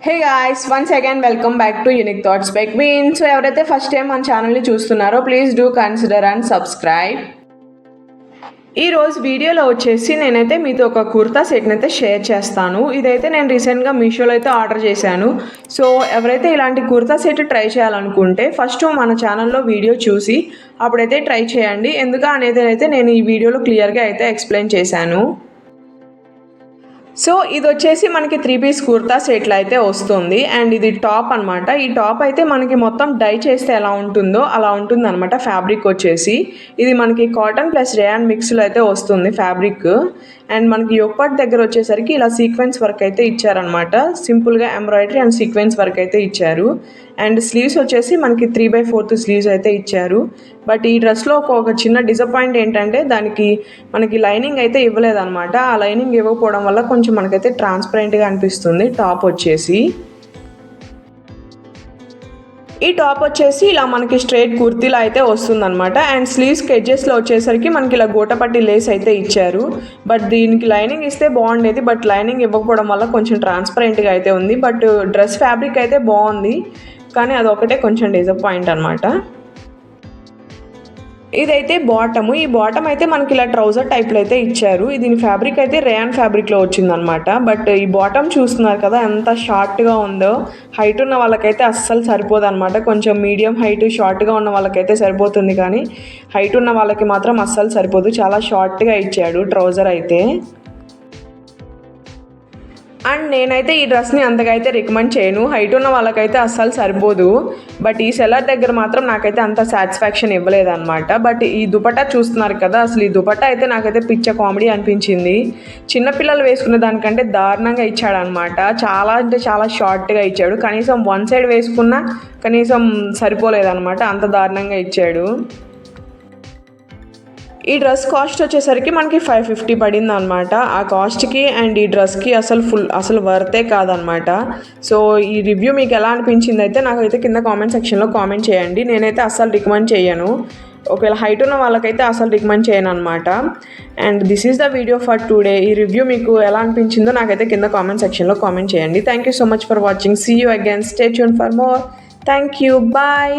Hey guys, once again welcome back to unique thoughts by queen. So ఎవరైతే first time మన ఛానల్ని చూస్తున్నారో please do consider and subscribe. ఈరోజు వీడియోలో వచ్చేసి నేనైతే మీతో ఒక కుర్తా సెట్ని అయితే షేర్ చేస్తాను. ఇదైతే నేను రీసెంట్గా మీషోలో అయితే ఆర్డర్ చేశాను. సో ఎవరైతే ఇలాంటి కుర్తా సెట్ ట్రై చేయాలనుకుంటే ఫస్ట్ మన ఛానల్లో వీడియో చూసి అప్పుడైతే ట్రై చేయండి. ఎందుకు అనేది అయితే నేను ఈ వీడియోలో క్లియర్గా అయితే ఎక్స్ప్లెయిన్ చేశాను. సో ఇది వచ్చేసి మనకి 3 పీస్ కుర్తా సెట్లు అయితే వస్తుంది. అండ్ ఇది టాప్ అనమాట. ఈ టాప్ అయితే మనకి మొత్తం డై చేస్తే ఎలా ఉంటుందో అలా ఉంటుంది అనమాట. ఫ్యాబ్రిక్ వచ్చేసి ఇది మనకి కాటన్ ప్లస్ రేయాన్ మిక్స్లో అయితే వస్తుంది ఫ్యాబ్రిక్. అండ్ మనకి యోగపాట్ దగ్గర వచ్చేసరికి ఇలా సీక్వెన్స్ వర్క్ అయితే ఇచ్చారనమాట. సింపుల్గా ఎంబ్రాయిడరీ అండ్ సీక్వెన్స్ వర్క్ అయితే ఇచ్చారు. అండ్ స్లీవ్స్ వచ్చేసి మనకి 3/4 స్లీవ్స్ అయితే ఇచ్చారు. బట్ ఈ డ్రెస్లో ఒక చిన్న డిసప్పాయింట్ ఏంటంటే దానికి మనకి లైనింగ్ అయితే ఇవ్వలేదన్నమాట. ఆ లైనింగ్ ఇవ్వకపోవడం వల్ల కొంచెం మనకైతే ట్రాన్స్పరెంట్గా అనిపిస్తుంది టాప్ వచ్చేసి. ఈ టాప్ వచ్చేసి ఇలా మనకి స్ట్రైట్ కుర్తీలా అయితే వస్తుందన్నమాట. అండ్ స్లీవ్స్కి ఎడ్జెస్లో వచ్చేసరికి మనకి ఇలా గోటపట్టి లేస్ అయితే ఇచ్చారు. బట్ దీనికి లైనింగ్ ఇస్తే బాగుండేది. బట్ లైనింగ్ ఇవ్వకపోవడం వల్ల కొంచెం ట్రాన్స్పరెంట్గా అయితే ఉంది. బట్ డ్రెస్ ఫ్యాబ్రిక్ అయితే బాగుంది, కానీ అదొకటే కొంచెం డిసప్పాయింట్ అనమాట. ఇదైతే బాటము. ఈ బాటమ్ అయితే మనకి ఇలా ట్రౌజర్ టైప్లో అయితే ఇచ్చారు. దీని ఫ్యాబ్రిక్ అయితే రేయాన్ ఫ్యాబ్రిక్లో వచ్చిందనమాట. బట్ ఈ బాటమ్ చూస్తున్నారు కదా ఎంత షార్ట్గా ఉందో. హైట్ ఉన్న వాళ్ళకైతే అస్సలు సరిపోదు అనమాట. కొంచెం మీడియం హైట్ షార్ట్గా ఉన్న వాళ్ళకైతే సరిపోతుంది, కానీ హైట్ ఉన్న వాళ్ళకి మాత్రం అస్సలు సరిపోదు. చాలా షార్ట్గా ఇచ్చాడు ట్రౌజర్ అయితే. అండ్ నేనైతే ఈ డ్రెస్ని అంతగా అయితే రికమెండ్ చేయను. హైట్ ఉన్న వాళ్ళకైతే అస్సలు సరిపోదు. బట్ ఈ సెల్లర్ దగ్గర మాత్రం నాకైతే అంత సాటిస్ఫాక్షన్ ఇవ్వలేదన్నమాట. బట్ ఈ దుపట్టా చూస్తున్నారు కదా, అసలు ఈ దుపట్టా అయితే నాకైతే పిచ్చ కామెడీ అనిపించింది. చిన్నపిల్లలు వేసుకునే దానికంటే దారుణంగా ఇచ్చాడనమాట. చాలా అంటే చాలా షార్ట్గా ఇచ్చాడు. కనీసం వన్ సైడ్ వేసుకున్నా కనీసం సరిపోలేదన్నమాట, అంత దారుణంగా ఇచ్చాడు. ఈ డ్రెస్ కాస్ట్ వచ్చేసరికి మనకి 550 పడింది అనమాట. ఆ కాస్ట్కి అండ్ ఈ డ్రెస్కి అసలు వర్తే కాదనమాట. సో ఈ రివ్యూ మీకు ఎలా అనిపించింది అయితే నాకైతే కింద కామెంట్ సెక్షన్లో కామెంట్ చేయండి. నేనైతే అస్సలు రికమెండ్ చేయను. ఒకవేళ హైట్ ఉన్న వాళ్ళకైతే అసలు రికమెండ్ చేయను అనమాట. And this is the video for today. ఈ రివ్యూ మీకు ఎలా అనిపించిందో నాకైతే కింద కామెంట్ సెక్షన్లో కామెంట్ చేయండి. Thank you so much for watching. See you again. Stay tune for more. Thank you. Bye.